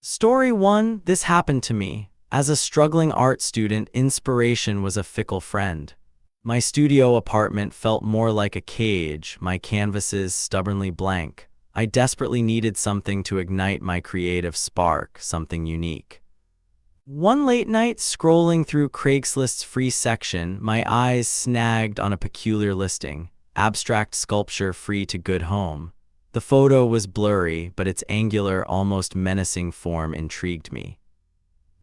Story 1. This happened to me. As a struggling art student, inspiration was a fickle friend. My studio apartment felt more like a cage, my canvases stubbornly blank. I desperately needed something to ignite my creative spark, something unique. One late night, scrolling through Craigslist's free section, my eyes snagged on a peculiar listing: abstract sculpture free to good home. The photo was blurry, but its angular, almost menacing form intrigued me.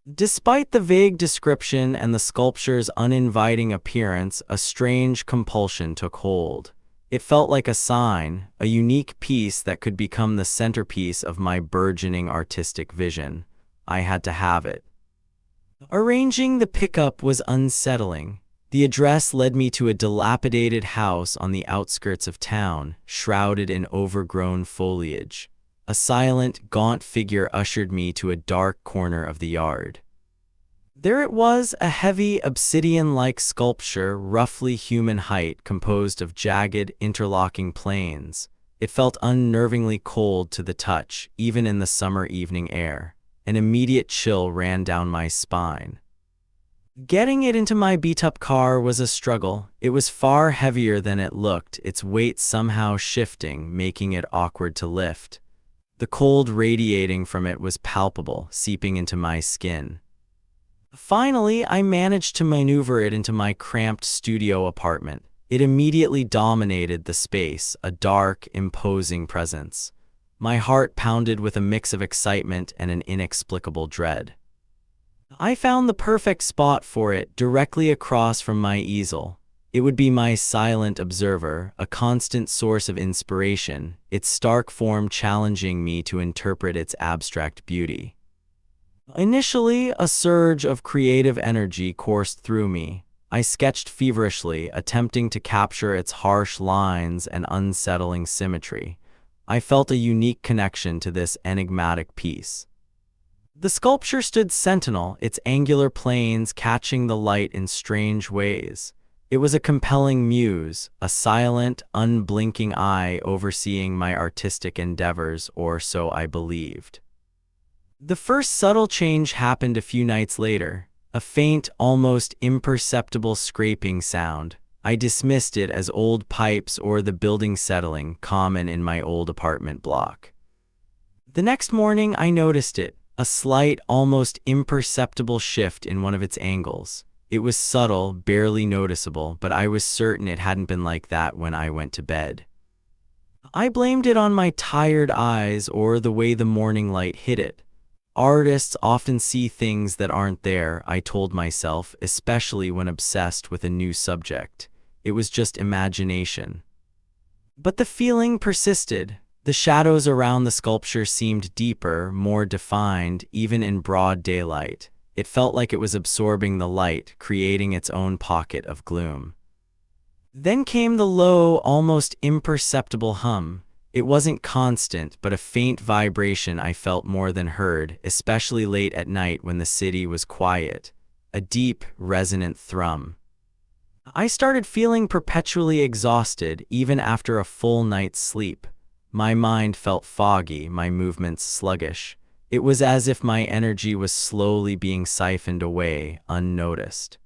Despite the vague description and the sculpture's uninviting appearance, a strange compulsion took hold. It felt like a sign, a unique piece that could become the centerpiece of my burgeoning artistic vision. I had to have it. Arranging the pickup was unsettling. The address led me to a dilapidated house on the outskirts of town, shrouded in overgrown foliage. A silent, gaunt figure ushered me to a dark corner of the yard. There it was, a heavy, obsidian-like sculpture, roughly human height, composed of jagged, interlocking planes. It felt unnervingly cold to the touch, even in the summer evening air. An immediate chill ran down my spine. Getting it into my beat-up car was a struggle. It was far heavier than it looked, its weight somehow shifting, making it awkward to lift. The cold radiating from it was palpable, seeping into my skin. Finally, I managed to maneuver it into my cramped studio apartment. It immediately dominated the space, a dark, imposing presence. My heart pounded with a mix of excitement and an inexplicable dread. I found the perfect spot for it, directly across from my easel. It would be my silent observer, a constant source of inspiration, its stark form challenging me to interpret its abstract beauty. Initially, a surge of creative energy coursed through me. I sketched feverishly, attempting to capture its harsh lines and unsettling symmetry. I felt a unique connection to this enigmatic piece. The sculpture stood sentinel, its angular planes catching the light in strange ways. It was a compelling muse, a silent, unblinking eye overseeing my artistic endeavors, or so I believed. The first subtle change happened a few nights later, a faint, almost imperceptible scraping sound. I dismissed it as old pipes or the building settling, common in my old apartment block. The next morning I noticed it, a slight, almost imperceptible shift in one of its angles. It was subtle, barely noticeable, but I was certain it hadn't been like that when I went to bed. I blamed it on my tired eyes or the way the morning light hit it. Artists often see things that aren't there, I told myself, especially when obsessed with a new subject. It was just imagination. But the feeling persisted. The shadows around the sculpture seemed deeper, more defined, even in broad daylight. It felt like it was absorbing the light, creating its own pocket of gloom. Then came the low, almost imperceptible hum. It wasn't constant, but a faint vibration I felt more than heard, especially late at night when the city was quiet. A deep, resonant thrum. I started feeling perpetually exhausted, even after a full night's sleep. My mind felt foggy, my movements sluggish. It was as if my energy was slowly being siphoned away, unnoticed.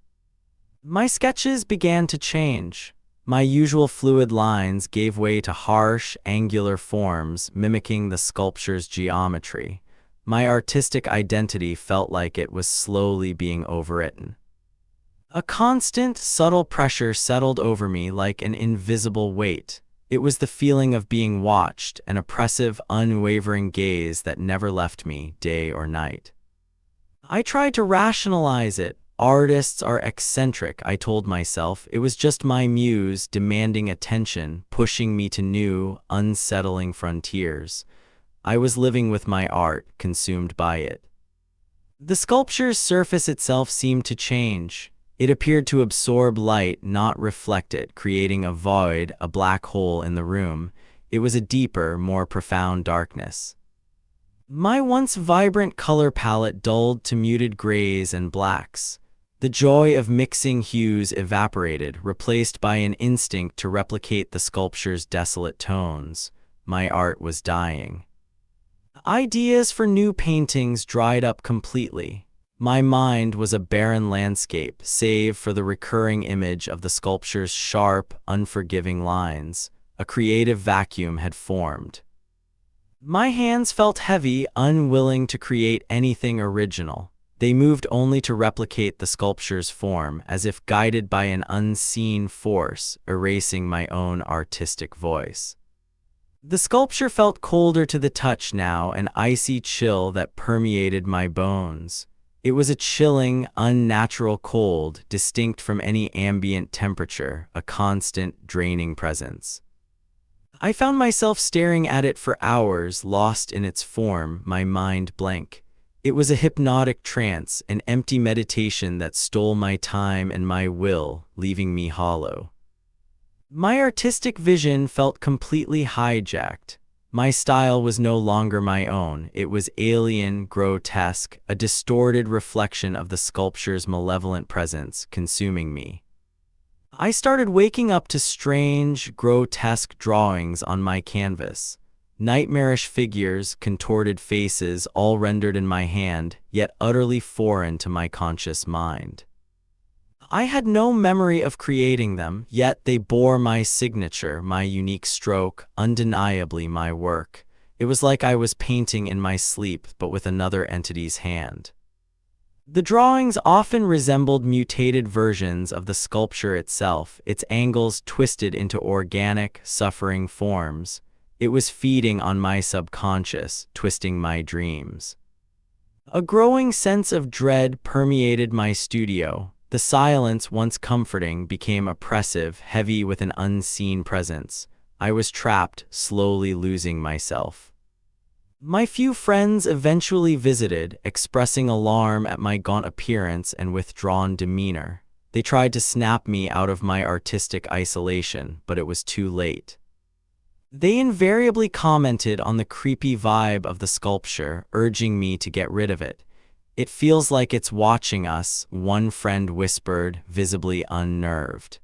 My sketches began to change. My usual fluid lines gave way to harsh, angular forms, mimicking the sculpture's geometry. My artistic identity felt like it was slowly being overwritten. A constant, subtle pressure settled over me like an invisible weight. It was the feeling of being watched, an oppressive, unwavering gaze that never left me, day or night. I tried to rationalize it. Artists are eccentric, I told myself. It was just my muse demanding attention, pushing me to new, unsettling frontiers. I was living with my art, consumed by it. The sculpture's surface itself seemed to change. It appeared to absorb light, not reflect it, creating a void, a black hole in the room. It was a deeper, more profound darkness. My once vibrant color palette dulled to muted grays and blacks. The joy of mixing hues evaporated, replaced by an instinct to replicate the sculpture's desolate tones. My art was dying. Ideas for new paintings dried up completely. My mind was a barren landscape, save for the recurring image of the sculpture's sharp, unforgiving lines. A creative vacuum had formed. My hands felt heavy, unwilling to create anything original. They moved only to replicate the sculpture's form, as if guided by an unseen force, erasing my own artistic voice. The sculpture felt colder to the touch now, an icy chill that permeated my bones. It was a chilling, unnatural cold, distinct from any ambient temperature, a constant, draining presence. I found myself staring at it for hours, lost in its form, my mind blank. It was a hypnotic trance, an empty meditation that stole my time and my will, leaving me hollow. My artistic vision felt completely hijacked. My style was no longer my own. It was alien, grotesque, a distorted reflection of the sculpture's malevolent presence, consuming me. I started waking up to strange, grotesque drawings on my canvas. Nightmarish figures, contorted faces, all rendered in my hand, yet utterly foreign to my conscious mind. I had no memory of creating them, yet they bore my signature, my unique stroke, undeniably my work. It was like I was painting in my sleep, but with another entity's hand. The drawings often resembled mutated versions of the sculpture itself, its angles twisted into organic, suffering forms. It was feeding on my subconscious, twisting my dreams. A growing sense of dread permeated my studio. The silence, once comforting, became oppressive, heavy with an unseen presence. I was trapped, slowly losing myself. My few friends eventually visited, expressing alarm at my gaunt appearance and withdrawn demeanor. They tried to snap me out of my artistic isolation, but it was too late. They invariably commented on the creepy vibe of the sculpture, urging me to get rid of it. "It feels like it's watching us," one friend whispered, visibly unnerved.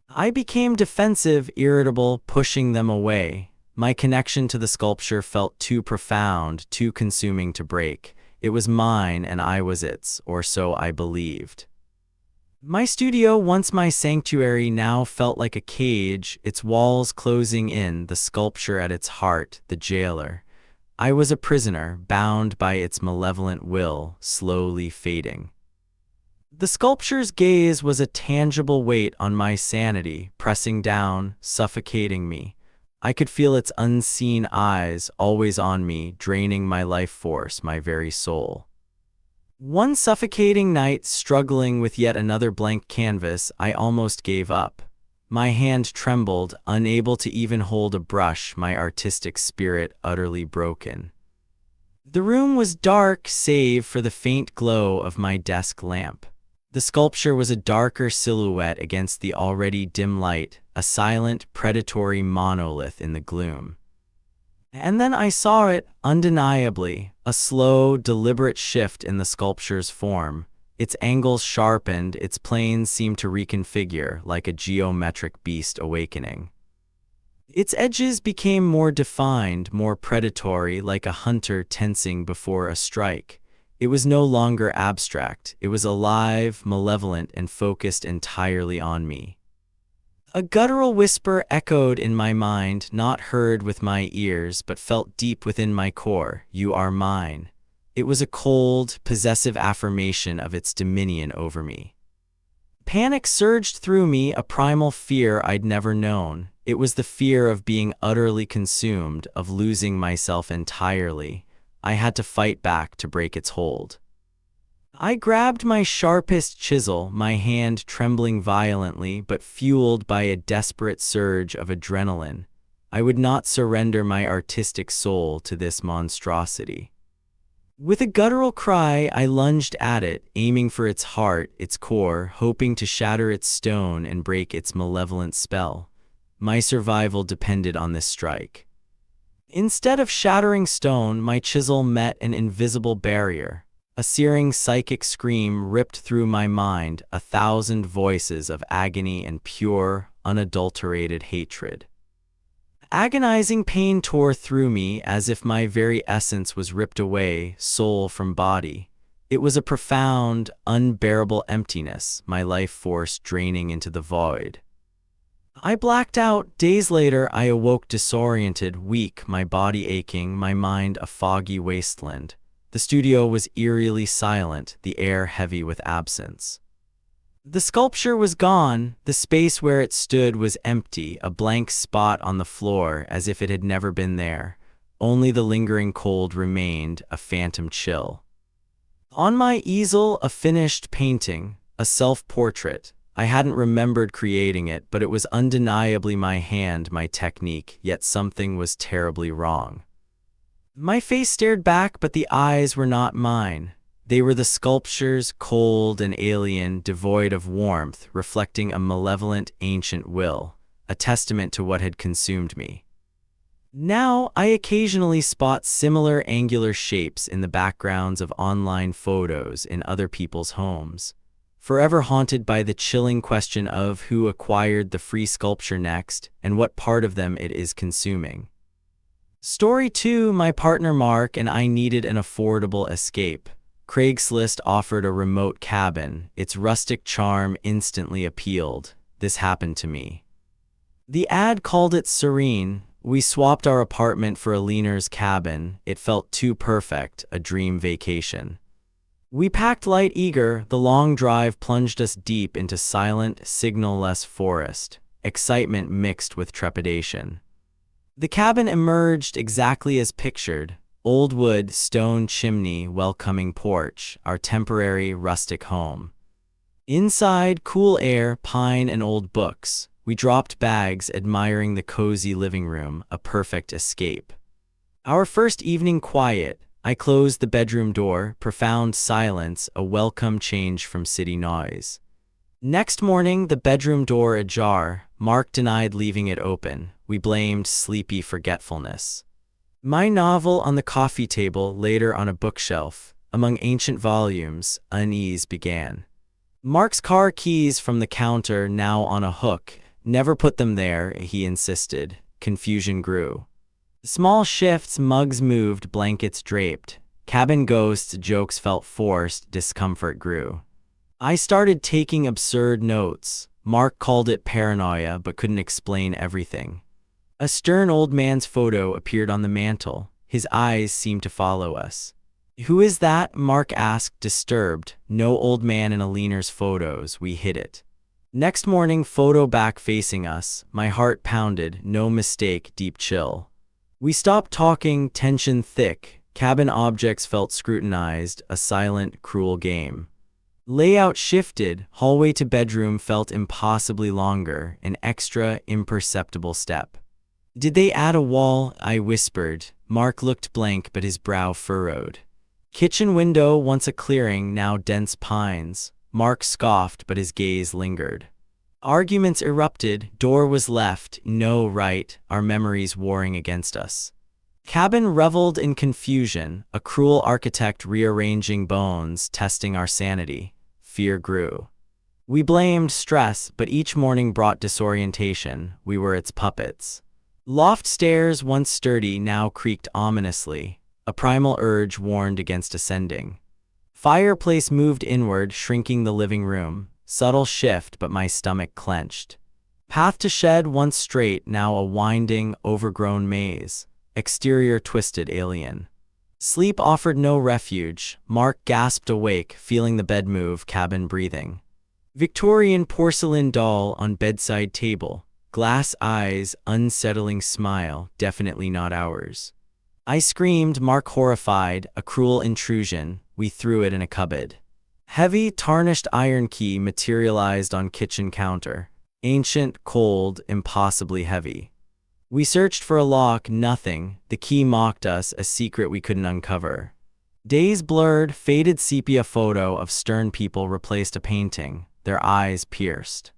I became defensive, irritable, pushing them away. My connection to the sculpture felt too profound, too consuming to break. It was mine and I was its, or so I believed. My studio, once my sanctuary, now felt like a cage, its walls closing in, the sculpture at its heart, the jailer. I was a prisoner, bound by its malevolent will, slowly fading. The sculpture's gaze was a tangible weight on my sanity, pressing down, suffocating me. I could feel its unseen eyes, always on me, draining my life force, my very soul. One suffocating night, struggling with yet another blank canvas, I almost gave up. My hand trembled, unable to even hold a brush, my artistic spirit utterly broken. The room was dark, save for the faint glow of my desk lamp. The sculpture was a darker silhouette against the already dim light, a silent, predatory monolith in the gloom. And then I saw it, undeniably, a slow, deliberate shift in the sculpture's form. Its angles sharpened, its planes seemed to reconfigure, like a geometric beast awakening. Its edges became more defined, more predatory, like a hunter tensing before a strike. It was no longer abstract. It was alive, malevolent, and focused entirely on me. A guttural whisper echoed in my mind, not heard with my ears, but felt deep within my core. "You are mine." It was a cold, possessive affirmation of its dominion over me. Panic surged through me, a primal fear I'd never known. It was the fear of being utterly consumed, of losing myself entirely. I had to fight back to break its hold. I grabbed my sharpest chisel, my hand trembling violently but fueled by a desperate surge of adrenaline. I would not surrender my artistic soul to this monstrosity. With a guttural cry, I lunged at it, aiming for its heart, its core, hoping to shatter its stone and break its malevolent spell. My survival depended on this strike. Instead of shattering stone, my chisel met an invisible barrier. A searing psychic scream ripped through my mind, 1,000 voices of agony and pure, unadulterated hatred. Agonizing pain tore through me as if my very essence was ripped away, soul from body. It was a profound, unbearable emptiness, my life force draining into the void. I blacked out. Days later, I awoke disoriented, weak, my body aching, my mind a foggy wasteland. The studio was eerily silent, the air heavy with absence. The sculpture was gone. The space where it stood was empty, a blank spot on the floor as if it had never been there. Only the lingering cold remained, a phantom chill. On my easel, a finished painting, a self-portrait. I hadn't remembered creating it, but it was undeniably my hand, my technique, yet something was terribly wrong. My face stared back, but the eyes were not mine. They were the sculpture's, cold and alien, devoid of warmth, reflecting a malevolent, ancient will, a testament to what had consumed me. Now, I occasionally spot similar angular shapes in the backgrounds of online photos in other people's homes, forever haunted by the chilling question of who acquired the free sculpture next and what part of them it is consuming. Story 2. My partner Mark and I needed an affordable escape. Craigslist offered a remote cabin. Its rustic charm instantly appealed. This happened to me. The ad called it serene. We swapped our apartment for a leaner's cabin. It felt too perfect, a dream vacation. We packed light, eager. The long drive plunged us deep into silent, signal-less forest, excitement mixed with trepidation. The cabin emerged exactly as pictured. Old wood, stone chimney, welcoming porch, our temporary rustic home. Inside, cool air, pine and old books. We dropped bags, admiring the cozy living room, a perfect escape. Our first evening quiet. I closed the bedroom door, profound silence, a welcome change from city noise. Next morning, the bedroom door ajar. Mark denied leaving it open. We blamed sleepy forgetfulness. My novel on the coffee table, later on a bookshelf. Among ancient volumes, unease began. Mark's car keys from the counter, now on a hook. Never put them there, he insisted. Confusion grew. Small shifts, mugs moved, blankets draped. Cabin ghosts, jokes felt forced, discomfort grew. I started taking absurd notes. Mark called it paranoia, but couldn't explain everything. A stern old man's photo appeared on the mantel. His eyes seemed to follow us. "Who is that?" Mark asked, disturbed. "No old man in a leaner's photos. We hid it." Next morning, photo back facing us. My heart pounded. No mistake, deep chill. We stopped talking, tension thick. Cabin objects felt scrutinized, a silent, cruel game. Layout shifted. Hallway to bedroom felt impossibly longer, an extra, imperceptible step. "Did they add a wall?" I whispered. Mark looked blank, but his brow furrowed. Kitchen window, once a clearing, now dense pines. Mark scoffed, but his gaze lingered. Arguments erupted. Door was left, no right, our memories warring against us. Cabin reveled in confusion, a cruel architect rearranging bones, testing our sanity. Fear grew. We blamed stress, but each morning brought disorientation. We were its puppets. Loft stairs, once sturdy, now creaked ominously. A primal urge warned against ascending. Fireplace moved inward, shrinking the living room. Subtle shift, but my stomach clenched. Path to shed, once straight, now a winding, overgrown maze. Exterior twisted, alien. Sleep offered no refuge. Mark gasped awake, feeling the bed move, cabin breathing. Victorian porcelain doll on bedside table. Glass eyes, unsettling smile, definitely not ours. I screamed, Mark horrified, a cruel intrusion. We threw it in a cupboard. Heavy, tarnished iron key materialized on kitchen counter. Ancient, cold, impossibly heavy. We searched for a lock, nothing. The key mocked us, a secret we couldn't uncover. Days blurred, faded sepia photo of stern people replaced a painting, their eyes pierced.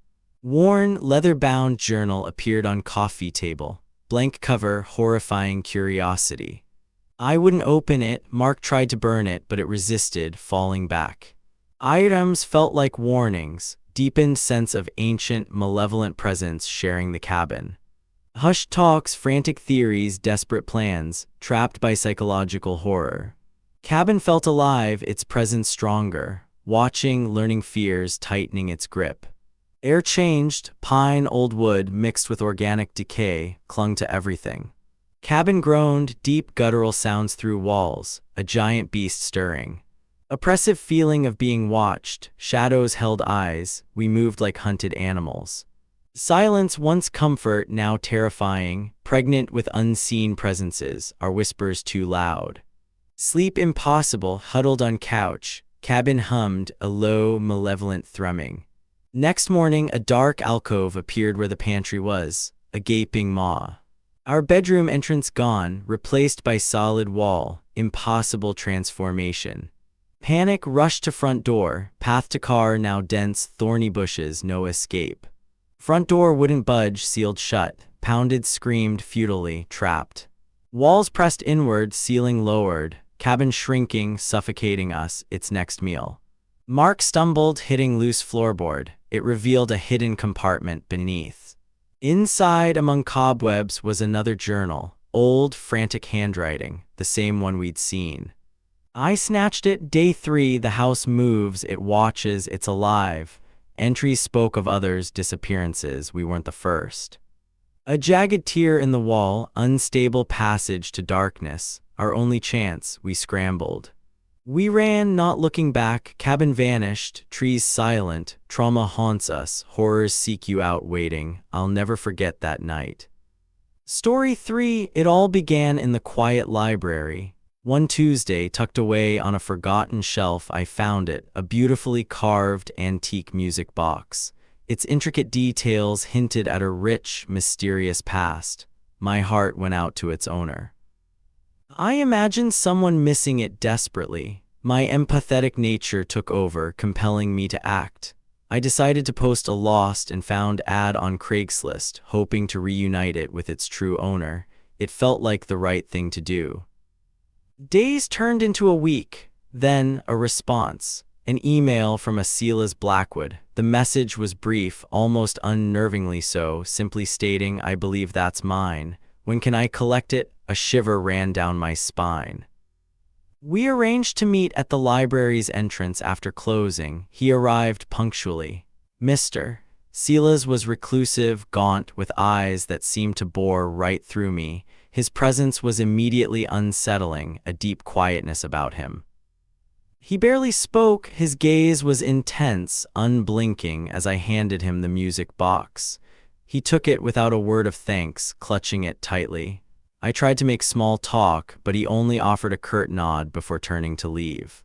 Worn, leather-bound journal appeared on coffee table. Blank cover, horrifying curiosity. I wouldn't open it. Mark tried to burn it, but it resisted, falling back. Items felt like warnings, deepened sense of ancient, malevolent presence sharing the cabin. Hushed talks, frantic theories, desperate plans, trapped by psychological horror. Cabin felt alive, its presence stronger, watching, learning fears, tightening its grip. Air changed, pine, old wood mixed with organic decay clung to everything. Cabin groaned, deep guttural sounds through walls, a giant beast stirring. Oppressive feeling of being watched, shadows held eyes, we moved like hunted animals. Silence, once comfort, now terrifying, pregnant with unseen presences, our whispers too loud. Sleep impossible, huddled on couch, cabin hummed, a low, malevolent thrumming. Next morning, a dark alcove appeared where the pantry was, a gaping maw. Our bedroom entrance gone, replaced by solid wall, impossible transformation. Panic rushed to front door, path to car now dense, thorny bushes, no escape. Front door wouldn't budge, sealed shut, pounded, screamed futilely, trapped. Walls pressed inward, ceiling lowered, cabin shrinking, suffocating us, its next meal. Mark stumbled, hitting loose floorboard. It revealed a hidden compartment beneath. Inside, among cobwebs, was another journal, old, frantic handwriting, the same one we'd seen. I snatched it. Day 3, the house moves, it watches, it's alive. Entries spoke of others' disappearances, we weren't the first. A jagged tear in the wall, unstable passage to darkness, our only chance, we scrambled. We ran, not looking back, cabin vanished, trees silent, trauma haunts us, horrors seek you out waiting, I'll never forget that night. Story 3, it all began in the quiet library. One Tuesday, tucked away on a forgotten shelf, I found it, a beautifully carved antique music box. Its intricate details hinted at a rich, mysterious past. My heart went out to its owner. I imagined someone missing it desperately. My empathetic nature took over, compelling me to act. I decided to post a lost and found ad on Craigslist, hoping to reunite it with its true owner. It felt like the right thing to do. Days turned into a week, then a response. An email from Asila's Blackwood. The message was brief, almost unnervingly so, simply stating, I believe that's mine. When can I collect it? A shiver ran down my spine. We arranged to meet at the library's entrance after closing. He arrived punctually. Mr. Silas was reclusive, gaunt, with eyes that seemed to bore right through me. His presence was immediately unsettling, a deep quietness about him. He barely spoke, his gaze was intense, unblinking as I handed him the music box. He took it without a word of thanks, clutching it tightly. I tried to make small talk, but he only offered a curt nod before turning to leave.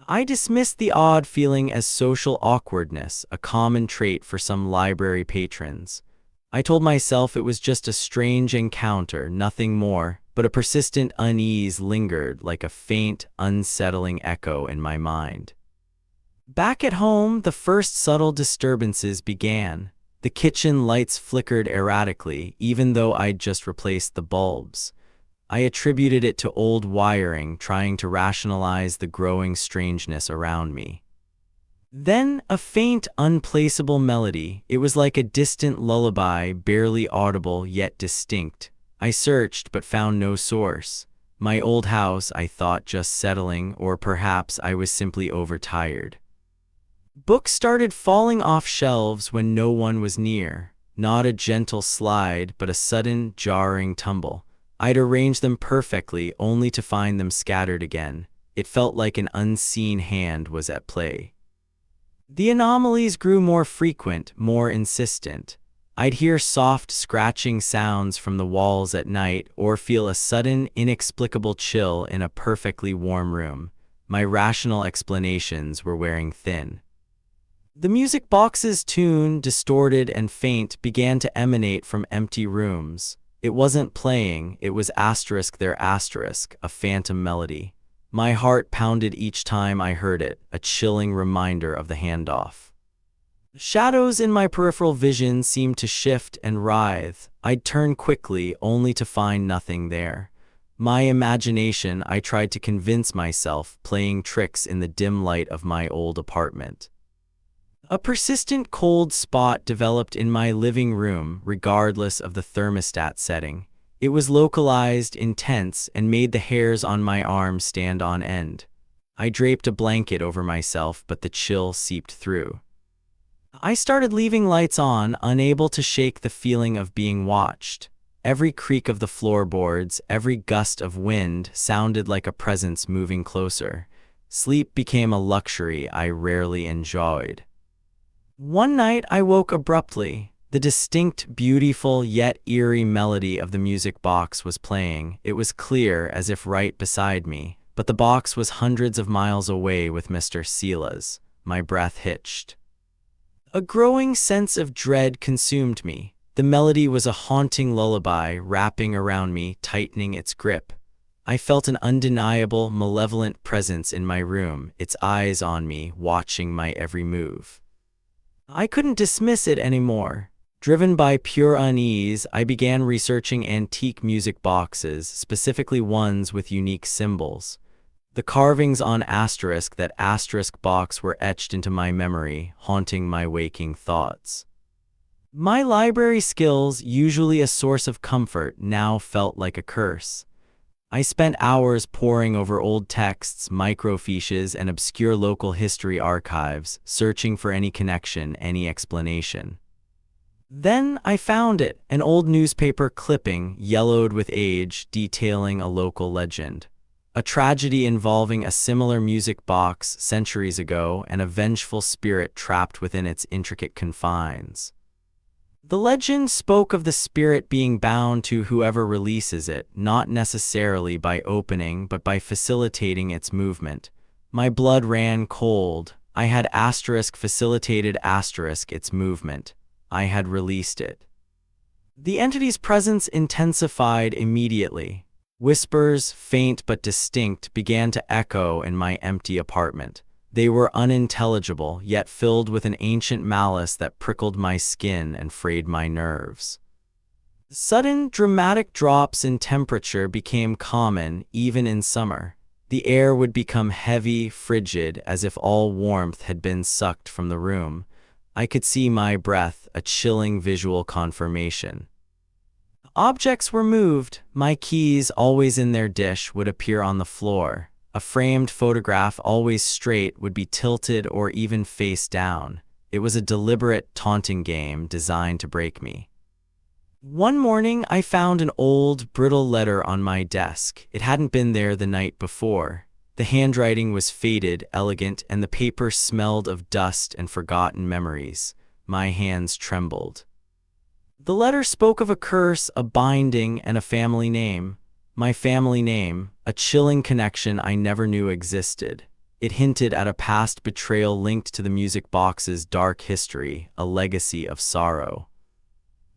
I dismissed the odd feeling as social awkwardness, a common trait for some library patrons. I told myself it was just a strange encounter, nothing more, but a persistent unease lingered like a faint, unsettling echo in my mind. Back at home, the first subtle disturbances began. The kitchen lights flickered erratically, even though I'd just replaced the bulbs. I attributed it to old wiring, trying to rationalize the growing strangeness around me. Then a faint, unplaceable melody. It was like a distant lullaby, barely audible yet distinct. I searched but found no source. My old house, I thought, just settling, or perhaps I was simply overtired. Books started falling off shelves when no one was near. Not a gentle slide, but a sudden, jarring tumble. I'd arranged them perfectly, only to find them scattered again. It felt like an unseen hand was at play. The anomalies grew more frequent, more insistent. I'd hear soft, scratching sounds from the walls at night, or feel a sudden, inexplicable chill in a perfectly warm room. My rational explanations were wearing thin. The music box's tune, distorted and faint, began to emanate from empty rooms. It wasn't playing, it was a phantom melody. My heart pounded each time I heard it, a chilling reminder of the handoff. Shadows in my peripheral vision seemed to shift and writhe. I'd turn quickly, only to find nothing there. My imagination, I tried to convince myself, playing tricks in the dim light of my old apartment. A persistent cold spot developed in my living room, regardless of the thermostat setting. It was localized, intense, and made the hairs on my arms stand on end. I draped a blanket over myself, but the chill seeped through. I started leaving lights on, unable to shake the feeling of being watched. Every creak of the floorboards, every gust of wind sounded like a presence moving closer. Sleep became a luxury I rarely enjoyed. One night I woke abruptly. The distinct, beautiful, yet eerie melody of the music box was playing. It was clear, as if right beside me, but the box was hundreds of miles away with Mr. Sila's. My breath hitched. A growing sense of dread consumed me. The melody was a haunting lullaby wrapping around me, tightening its grip. I felt an undeniable, malevolent presence in my room, its eyes on me, watching my every move. I couldn't dismiss it anymore. Driven by pure unease, I began researching antique music boxes, specifically ones with unique symbols. The carvings on that asterisk box were etched into my memory, haunting my waking thoughts. My library skills, usually a source of comfort, now felt like a curse. I spent hours poring over old texts, microfiches, and obscure local history archives, searching for any connection, any explanation. Then I found it, an old newspaper clipping, yellowed with age, detailing a local legend. A tragedy involving a similar music box centuries ago and a vengeful spirit trapped within its intricate confines. The legend spoke of the spirit being bound to whoever releases it, not necessarily by opening but by facilitating its movement. My blood ran cold. I had facilitated its movement. I had released it. The entity's presence intensified immediately. Whispers, faint but distinct, began to echo in my empty apartment. They were unintelligible, yet filled with an ancient malice that prickled my skin and frayed my nerves. Sudden, dramatic drops in temperature became common, even in summer. The air would become heavy, frigid, as if all warmth had been sucked from the room. I could see my breath, a chilling visual confirmation. Objects were moved. My keys, always in their dish, would appear on the floor. A framed photograph, always straight, would be tilted or even face down. It was a deliberate, taunting game designed to break me. One morning, I found an old, brittle letter on my desk. It hadn't been there the night before. The handwriting was faded, elegant, and the paper smelled of dust and forgotten memories. My hands trembled. The letter spoke of a curse, a binding, and a family name. My family name, a chilling connection I never knew existed. It hinted at a past betrayal linked to the music box's dark history, a legacy of sorrow.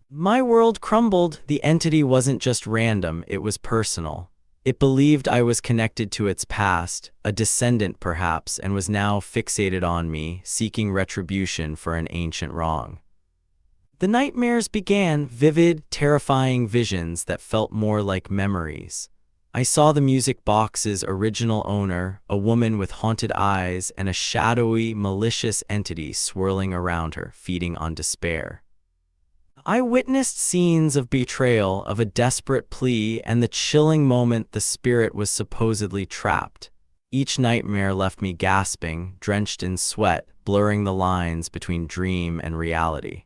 My world crumbled. The entity wasn't just random, it was personal. It believed I was connected to its past, a descendant perhaps, and was now fixated on me, seeking retribution for an ancient wrong. The nightmares began, vivid, terrifying visions that felt more like memories. I saw the music box's original owner, a woman with haunted eyes, and a shadowy, malicious entity swirling around her, feeding on despair. I witnessed scenes of betrayal, of a desperate plea, and the chilling moment the spirit was supposedly trapped. Each nightmare left me gasping, drenched in sweat, blurring the lines between dream and reality.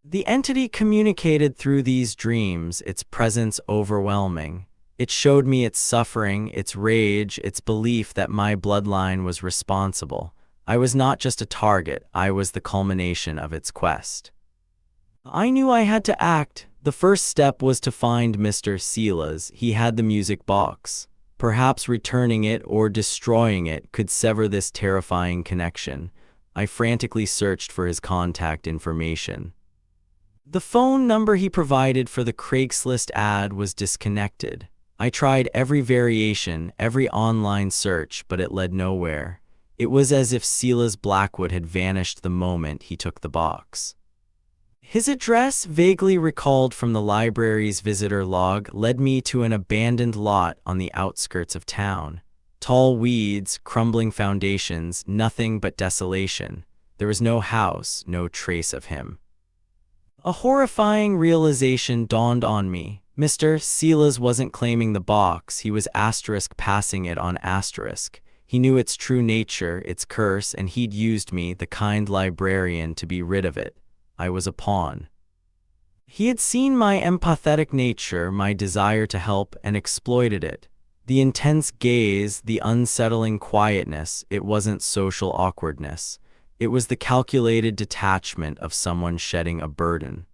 The entity communicated through these dreams, its presence overwhelming. It showed me its suffering, its rage, its belief that my bloodline was responsible. I was not just a target, I was the culmination of its quest. I knew I had to act. The first step was to find Mr. Sila's. He had the music box. Perhaps returning it or destroying it could sever this terrifying connection. I frantically searched for his contact information. The phone number he provided for the Craigslist ad was disconnected. I tried every variation, every online search, but it led nowhere. It was as if Sila's Blackwood had vanished the moment he took the box. His address, vaguely recalled from the library's visitor log, led me to an abandoned lot on the outskirts of town. Tall weeds, crumbling foundations, nothing but desolation. There was no house, no trace of him. A horrifying realization dawned on me. Mr. Silas wasn't claiming the box, he was asterisk passing it on asterisk. He knew its true nature, its curse, and he'd used me, the kind librarian, to be rid of it. I was a pawn. He had seen my empathetic nature, my desire to help, and exploited it. The intense gaze, the unsettling quietness, it wasn't social awkwardness. It was the calculated detachment of someone shedding a burden.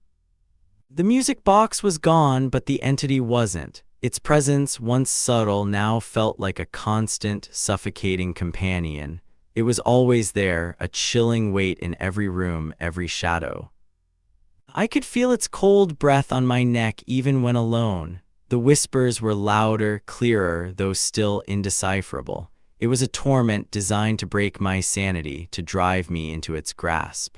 The music box was gone, but the entity wasn't. Its presence, once subtle, now felt like a constant, suffocating companion. It was always there, a chilling weight in every room, every shadow. I could feel its cold breath on my neck even when alone. The whispers were louder, clearer, though still indecipherable. It was a torment designed to break my sanity, to drive me into its grasp.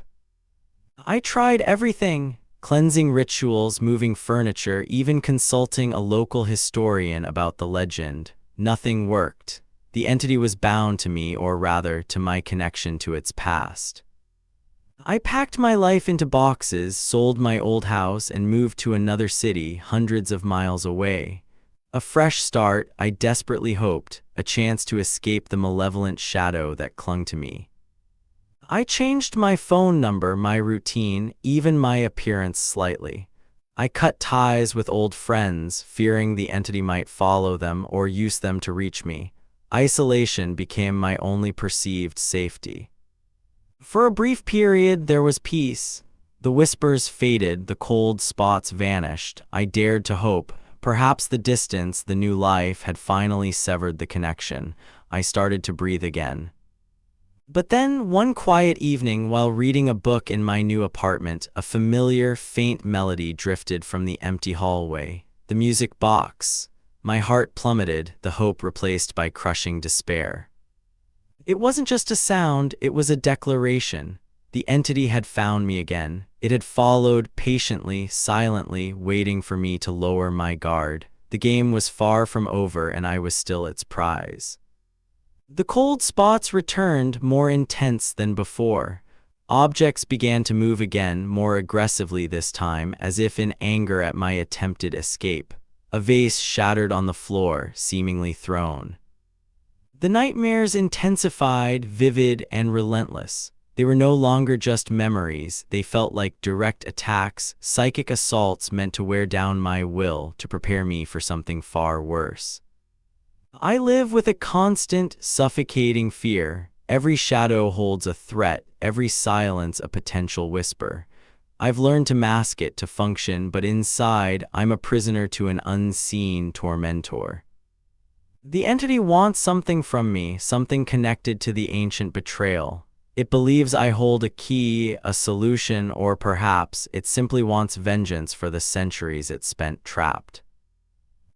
I tried everything. Cleansing rituals, moving furniture, even consulting a local historian about the legend. Nothing worked. The entity was bound to me, or rather, to my connection to its past. I packed my life into boxes, sold my old house, and moved to another city, hundreds of miles away. A fresh start, I desperately hoped, a chance to escape the malevolent shadow that clung to me. I changed my phone number, my routine, even my appearance slightly. I cut ties with old friends, fearing the entity might follow them or use them to reach me. Isolation became my only perceived safety. For a brief period, there was peace. The whispers faded, the cold spots vanished. I dared to hope. Perhaps the distance, the new life, had finally severed the connection. I started to breathe again. But then, one quiet evening, while reading a book in my new apartment, a familiar, faint melody drifted from the empty hallway. The music box. My heart plummeted, the hope replaced by crushing despair. It wasn't just a sound, it was a declaration. The entity had found me again. It had followed patiently, silently, waiting for me to lower my guard. The game was far from over, and I was still its prize. The cold spots returned, more intense than before. Objects began to move again, more aggressively this time, as if in anger at my attempted escape. A vase shattered on the floor, seemingly thrown. The nightmares intensified, vivid and relentless. They were no longer just memories, they felt like direct attacks, psychic assaults meant to wear down my will, to prepare me for something far worse. I live with a constant, suffocating fear. Every shadow holds a threat, every silence a potential whisper. I've learned to mask it, to function, but inside, I'm a prisoner to an unseen tormentor. The entity wants something from me, something connected to the ancient betrayal. It believes I hold a key, a solution, or perhaps it simply wants vengeance for the centuries it spent trapped.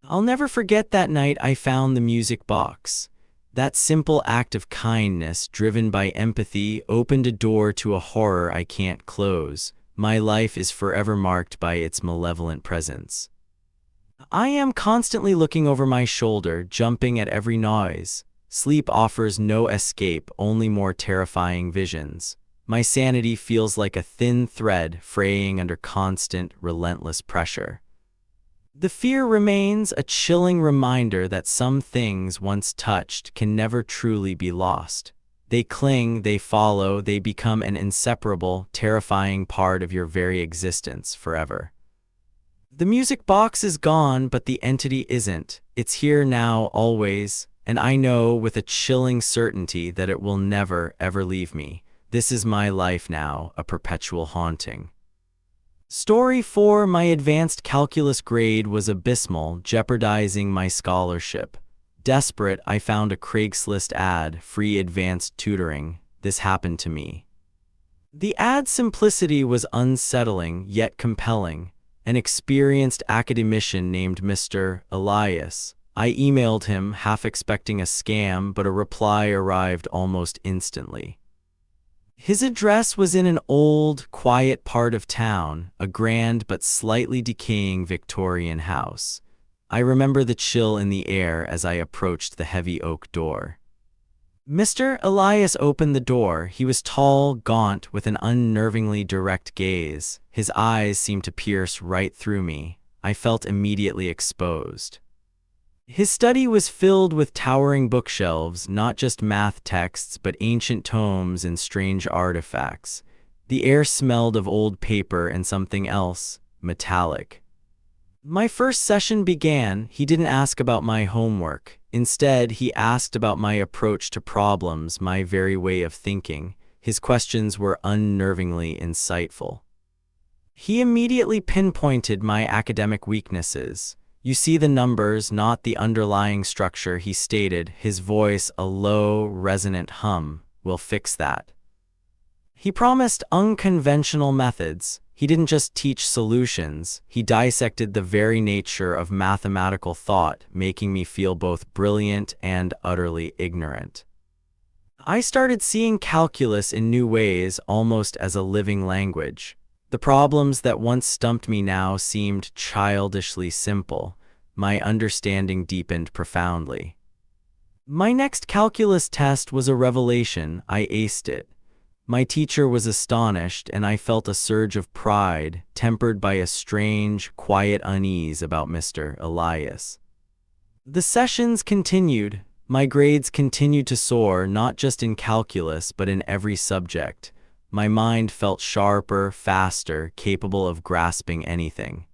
I'll never forget that night I found the music box. That simple act of kindness, driven by empathy, opened a door to a horror I can't close. My life is forever marked by its malevolent presence. I am constantly looking over my shoulder, jumping at every noise. Sleep offers no escape, only more terrifying visions. My sanity feels like a thin thread fraying under constant, relentless pressure. The fear remains, a chilling reminder that some things once touched can never truly be lost. They cling, they follow, they become an inseparable, terrifying part of your very existence forever. The music box is gone, but the entity isn't. It's here now, always, and I know with a chilling certainty that it will never, ever leave me. This is my life now, a perpetual haunting. Story 4. My advanced calculus grade was abysmal, jeopardizing my scholarship. Desperate, I found a Craigslist ad, free advanced tutoring. This happened to me. The ad's simplicity was unsettling, yet compelling. An experienced academician named Mr. Elias. I emailed him, half expecting a scam, but a reply arrived almost instantly. His address was in an old, quiet part of town, a grand but slightly decaying Victorian house. I remember the chill in the air as I approached the heavy oak door. Mr. Elias opened the door. He was tall, gaunt, with an unnervingly direct gaze. His eyes seemed to pierce right through me. I felt immediately exposed. His study was filled with towering bookshelves, not just math texts, but ancient tomes and strange artifacts. The air smelled of old paper and something else, metallic. My first session began. He didn't ask about my homework. Instead, he asked about my approach to problems, my very way of thinking. His questions were unnervingly insightful. He immediately pinpointed my academic weaknesses. "You see the numbers, not the underlying structure," he stated, his voice a low, resonant hum. "We'll fix that." He promised unconventional methods. He didn't just teach solutions, he dissected the very nature of mathematical thought, making me feel both brilliant and utterly ignorant. I started seeing calculus in new ways, almost as a living language. The problems that once stumped me now seemed childishly simple. My understanding deepened profoundly. My next calculus test was a revelation. I aced it. My teacher was astonished, and I felt a surge of pride, tempered by a strange, quiet unease about Mr. Elias. The sessions continued. My grades continued to soar, not just in calculus, but in every subject. My mind felt sharper, faster, capable of grasping anything.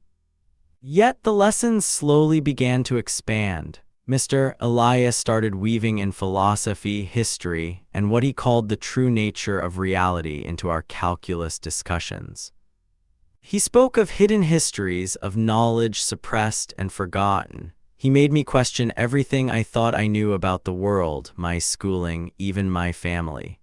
Yet the lessons slowly began to expand. Mr. Elias started weaving in philosophy, history, and what he called the true nature of reality into our calculus discussions. He spoke of hidden histories, of knowledge suppressed and forgotten. He made me question everything I thought I knew about the world, my schooling, even my family.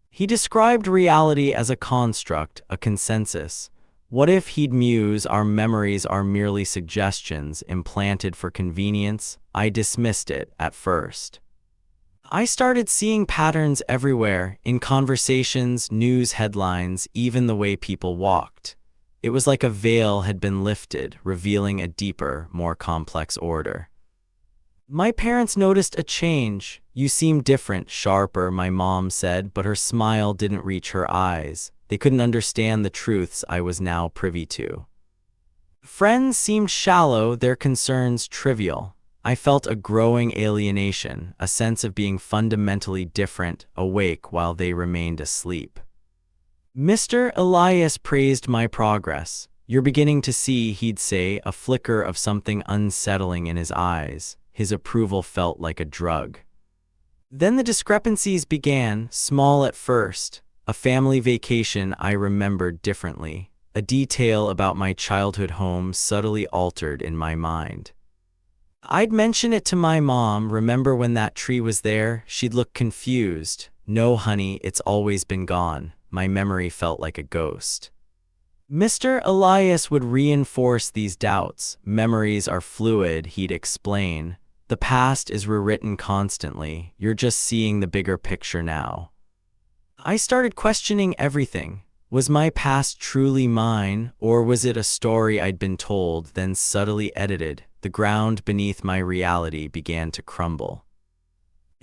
He described reality as a construct, a consensus. What if, he'd muse, our memories are merely suggestions implanted for convenience? I dismissed it at first. I started seeing patterns everywhere, in conversations, news headlines, even the way people walked. It was like a veil had been lifted, revealing a deeper, more complex order. My parents noticed a change. "You seem different, sharper," my mom said, but her smile didn't reach her eyes. They couldn't understand the truths I was now privy to. Friends seemed shallow, their concerns trivial. I felt a growing alienation, a sense of being fundamentally different, awake while they remained asleep. Mr. Elias praised my progress. "You're beginning to see," he'd say, a flicker of something unsettling in his eyes. His approval felt like a drug. Then the discrepancies began, small at first. A family vacation I remembered differently. A detail about my childhood home subtly altered in my mind. I'd mention it to my mom. "Remember when that tree was there?" She'd look confused. "No, honey, it's always been gone." My memory felt like a ghost. Mr. Elias would reinforce these doubts. "Memories are fluid," he'd explain. "The past is rewritten constantly. You're just seeing the bigger picture now." I started questioning everything. Was my past truly mine, or was it a story I'd been told, then subtly edited? The ground beneath my reality began to crumble.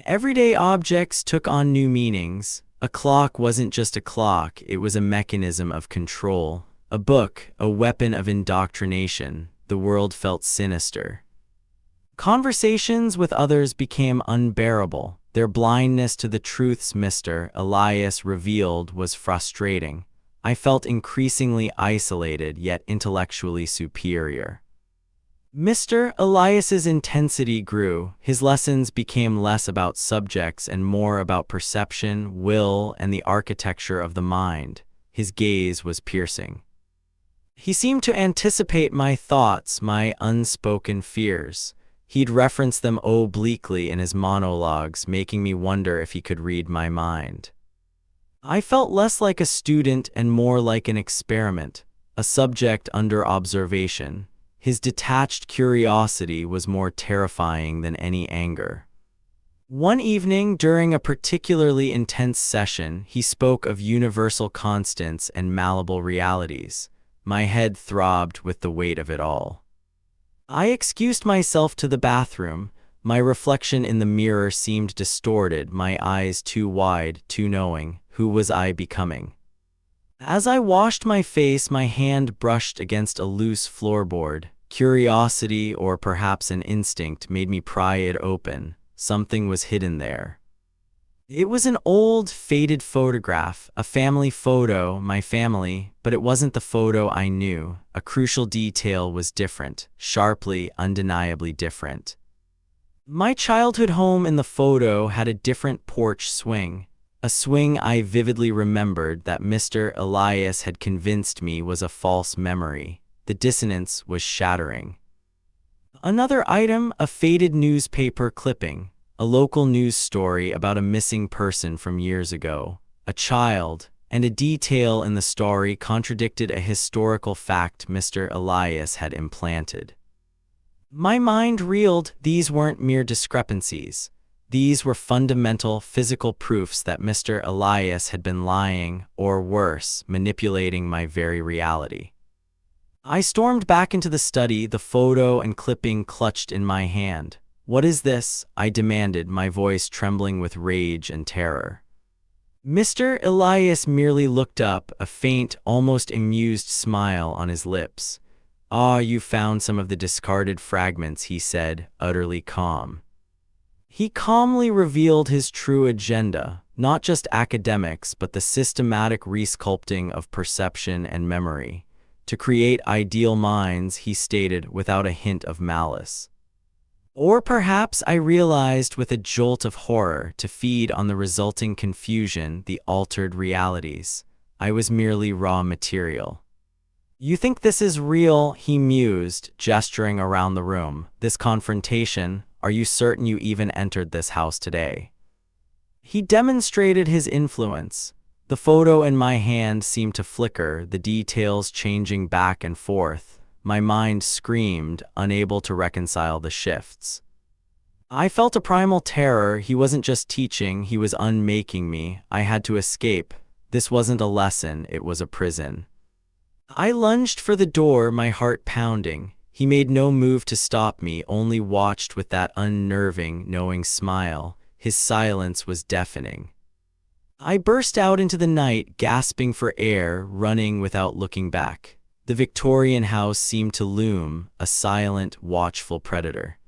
Everyday objects took on new meanings. A clock wasn't just a clock, it was a mechanism of control. A book, a weapon of indoctrination. The world felt sinister. Conversations with others became unbearable. Their blindness to the truths Mr. Elias revealed was frustrating. I felt increasingly isolated, yet intellectually superior. Mr. Elias's intensity grew. His lessons became less about subjects and more about perception, will, and the architecture of the mind. His gaze was piercing. He seemed to anticipate my thoughts, my unspoken fears. He'd reference them obliquely in his monologues, making me wonder if he could read my mind. I felt less like a student and more like an experiment, a subject under observation. His detached curiosity was more terrifying than any anger. One evening, during a particularly intense session, he spoke of universal constants and malleable realities. My head throbbed with the weight of it all. I excused myself to the bathroom. My reflection in the mirror seemed distorted, my eyes too wide, too knowing. Who was I becoming? As I washed my face, my hand brushed against a loose floorboard. Curiosity, or perhaps an instinct, made me pry it open. Something was hidden there. It was an old, faded photograph, a family photo, my family, but it wasn't the photo I knew. A crucial detail was different, sharply, undeniably different. My childhood home in the photo had a different porch swing, a swing I vividly remembered that Mr. Elias had convinced me was a false memory. The dissonance was shattering. Another item, a faded newspaper clipping. A local news story about a missing person from years ago, a child, and a detail in the story contradicted a historical fact Mr. Elias had implanted. My mind reeled. These weren't mere discrepancies. These were fundamental physical proofs that Mr. Elias had been lying, or worse, manipulating my very reality. I stormed back into the study, the photo and clipping clutched in my hand. "What is this?" I demanded, my voice trembling with rage and terror. Mr. Elias merely looked up, a faint, almost amused smile on his lips. "Ah, you found some of the discarded fragments," he said, utterly calm. He calmly revealed his true agenda, not just academics, but the systematic resculpting of perception and memory. To create ideal minds, he stated, without a hint of malice. Or perhaps, I realized with a jolt of horror, to feed on the resulting confusion, the altered realities. I was merely raw material. "You think this is real?" he mused, gesturing around the room. "This confrontation? Are you certain you even entered this house today?" He demonstrated his influence. The photo in my hand seemed to flicker, the details changing back and forth. My mind screamed, unable to reconcile the shifts. I felt a primal terror. He wasn't just teaching, he was unmaking me. I had to escape. This wasn't a lesson, it was a prison. I lunged for the door, my heart pounding. He made no move to stop me, only watched with that unnerving, knowing smile. His silence was deafening. I burst out into the night, gasping for air, running without looking back. The Victorian house seemed to loom, a silent, watchful predator.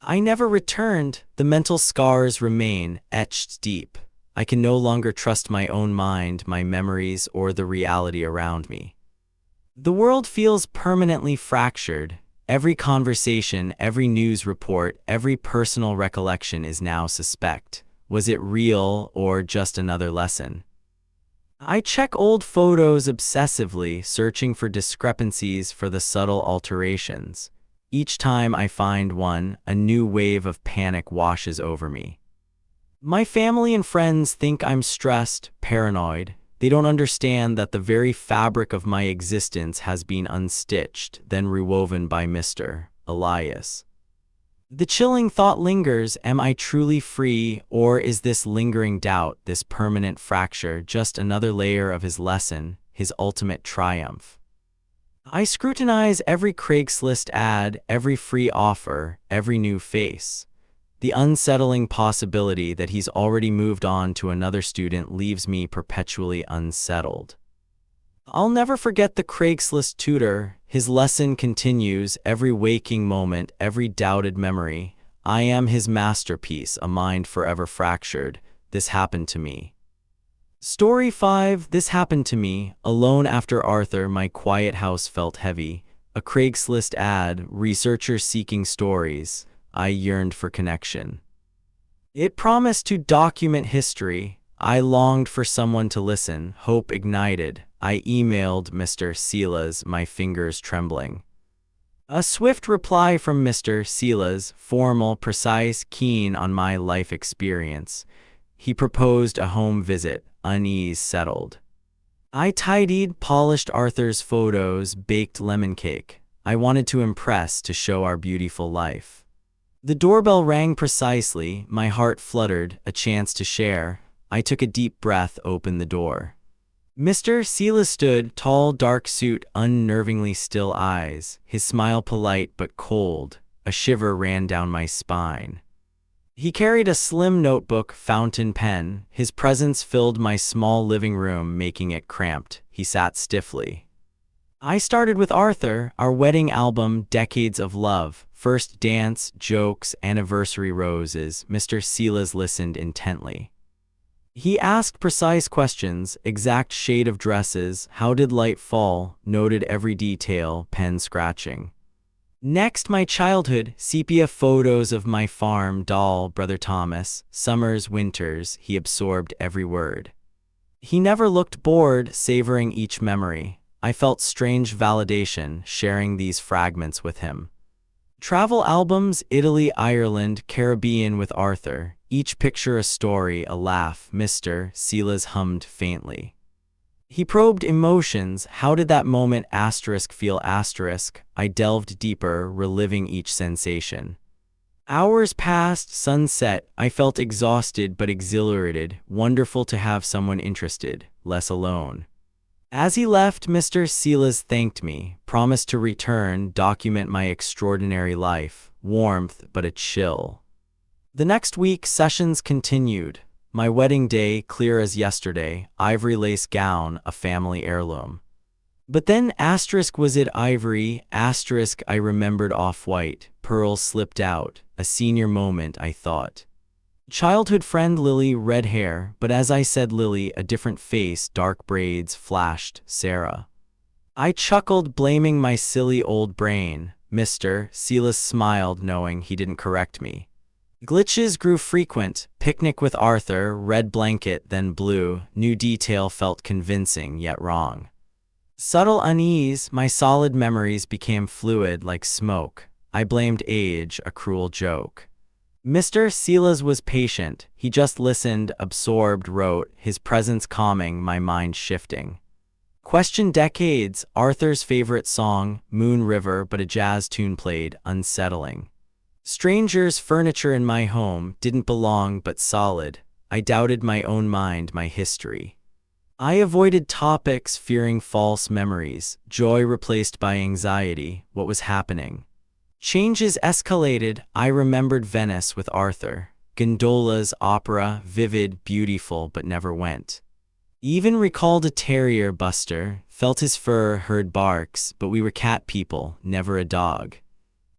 I never returned. The mental scars remain, etched deep. I can no longer trust my own mind, my memories, or the reality around me. The world feels permanently fractured. Every conversation, every news report, every personal recollection is now suspect. Was it real or just another lesson? I check old photos obsessively, searching for discrepancies, for the subtle alterations. Each time I find one, a new wave of panic washes over me. My family and friends think I'm stressed, paranoid. They don't understand that the very fabric of my existence has been unstitched, then rewoven by Mr. Elias. The chilling thought lingers, am I truly free, or is this lingering doubt, this permanent fracture, just another layer of his lesson, his ultimate triumph? I scrutinize every Craigslist ad, every free offer, every new face. The unsettling possibility that he's already moved on to another student leaves me perpetually unsettled. I'll never forget the Craigslist tutor. His lesson continues, every waking moment, every doubted memory. I am his masterpiece, a mind forever fractured. This happened to me. Story 5. This happened to me. Alone after Arthur, my quiet house felt heavy. A Craigslist ad, researcher seeking stories. I yearned for connection. It promised to document history. I longed for someone to listen. Hope ignited. I emailed Mr. Silas, my fingers trembling. A swift reply from Mr. Silas, formal, precise, keen on my life experience. He proposed a home visit, unease settled. I tidied, polished Arthur's photos, baked lemon cake. I wanted to impress, to show our beautiful life. The doorbell rang precisely, my heart fluttered, a chance to share. I took a deep breath, opened the door. Mr. Silas stood, tall, dark suit, unnervingly still eyes, his smile polite but cold. A shiver ran down my spine. He carried a slim notebook, fountain pen. His presence filled my small living room, making it cramped. He sat stiffly. I started with Arthur, our wedding album, decades of love. First dance, jokes, anniversary roses. Mr. Silas listened intently. He asked precise questions, exact shade of dresses, how did light fall, noted every detail, pen scratching. Next, my childhood, sepia photos of my farm, doll, Brother Thomas, summers, winters. He absorbed every word. He never looked bored, savoring each memory. I felt strange validation sharing these fragments with him. Travel albums, Italy, Ireland, Caribbean with Arthur. Each picture a story, a laugh. Mr. Silas hummed faintly. He probed emotions. How did that moment feel? I delved deeper, reliving each sensation. Hours passed, sunset. I felt exhausted but exhilarated. Wonderful to have someone interested, less alone. As he left, Mr. Silas thanked me, promised to return, document my extraordinary life. Warmth, but a chill. The next week, sessions continued. My wedding day, clear as yesterday, ivory lace gown, a family heirloom. But then was it ivory? I remembered off-white, pearls slipped out, a senior moment, I thought. Childhood friend Lily, red hair, but as I said Lily, a different face, dark braids, flashed, Sarah. I chuckled, blaming my silly old brain. Mr. Silas smiled, knowing he didn't correct me. Glitches grew frequent, picnic with Arthur, red blanket, then blue, new detail felt convincing yet wrong. Subtle unease, my solid memories became fluid like smoke. I blamed age, a cruel joke. Mr. Silas was patient, he just listened, absorbed, wrote, his presence calming, my mind shifting. Question decades, Arthur's favorite song, Moon River, but a jazz tune played, unsettling. Strangers' furniture in my home didn't belong but solid. I doubted my own mind, my history. I avoided topics, fearing false memories, joy replaced by anxiety, what was happening. Changes escalated, I remembered Venice with Arthur. Gondolas, opera, vivid, beautiful, but never went. Even recalled a terrier, Buster, felt his fur, heard barks, but we were cat people, never a dog.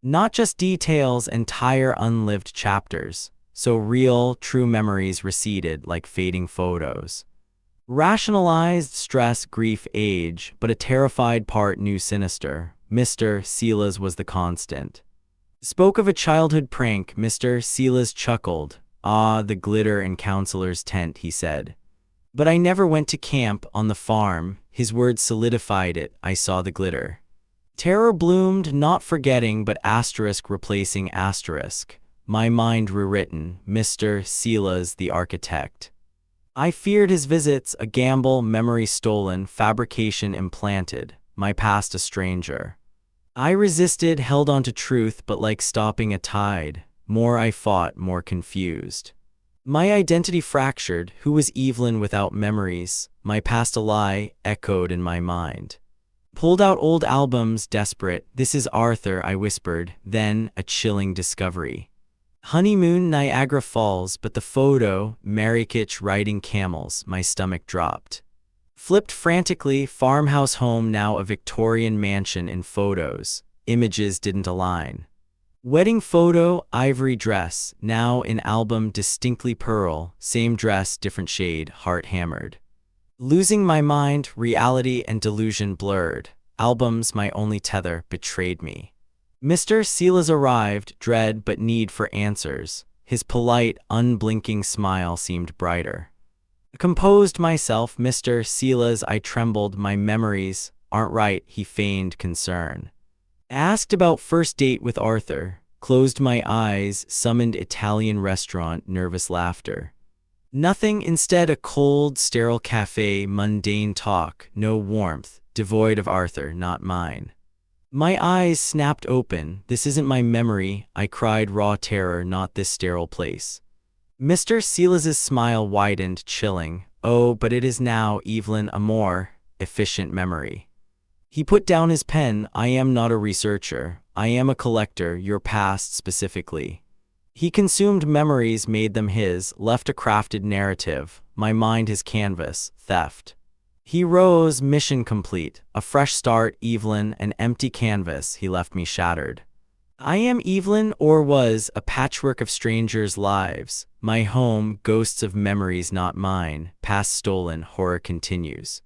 Not just details, entire unlived chapters. So real, true memories receded like fading photos. Rationalized stress, grief, age, but a terrified part knew sinister. Mr. Silas was the constant. Spoke of a childhood prank, Mr. Silas chuckled. Ah, the glitter in counselor's tent, he said. But I never went to camp on the farm. His words solidified it, I saw the glitter. Terror bloomed, not forgetting, but asterisk replacing asterisk. My mind rewritten, Mr. Silas the architect. I feared his visits, a gamble, memory stolen, fabrication implanted, my past a stranger. I resisted, held on to truth, but like stopping a tide, more I fought, more confused. My identity fractured, who was Evelyn without memories, my past a lie, echoed in my mind. Pulled out old albums, desperate, this is Arthur, I whispered, then a chilling discovery. Honeymoon, Niagara Falls, but the photo, Marrakech riding camels, my stomach dropped. Flipped frantically, farmhouse home, now a Victorian mansion in photos. Images didn't align. Wedding photo, ivory dress, now in album, distinctly pearl, same dress, different shade, heart hammered. Losing my mind, reality and delusion blurred. Albums, my only tether, betrayed me. Mr. Silas arrived, dread but need for answers. His polite, unblinking smile seemed brighter. Composed myself, Mr. Silas, I trembled, my memories aren't right, he feigned concern. Asked about first date with Arthur, closed my eyes, summoned Italian restaurant, nervous laughter. Nothing, instead a cold, sterile cafe, mundane talk, no warmth, devoid of Arthur, not mine. My eyes snapped open, this isn't my memory, I cried, raw terror, not this sterile place. Mr. Silas's smile widened, chilling, oh, but it is now, Evelyn, a more efficient memory. He put down his pen. I am not a researcher. I am a collector, your past specifically. He consumed memories, made them his, left a crafted narrative. My mind his canvas, theft. He rose, mission complete. A fresh start, Evelyn, an empty canvas. He left me shattered. I am Evelyn, or was, a patchwork of strangers' lives. My home, ghosts of memories not mine. Past stolen, horror continues.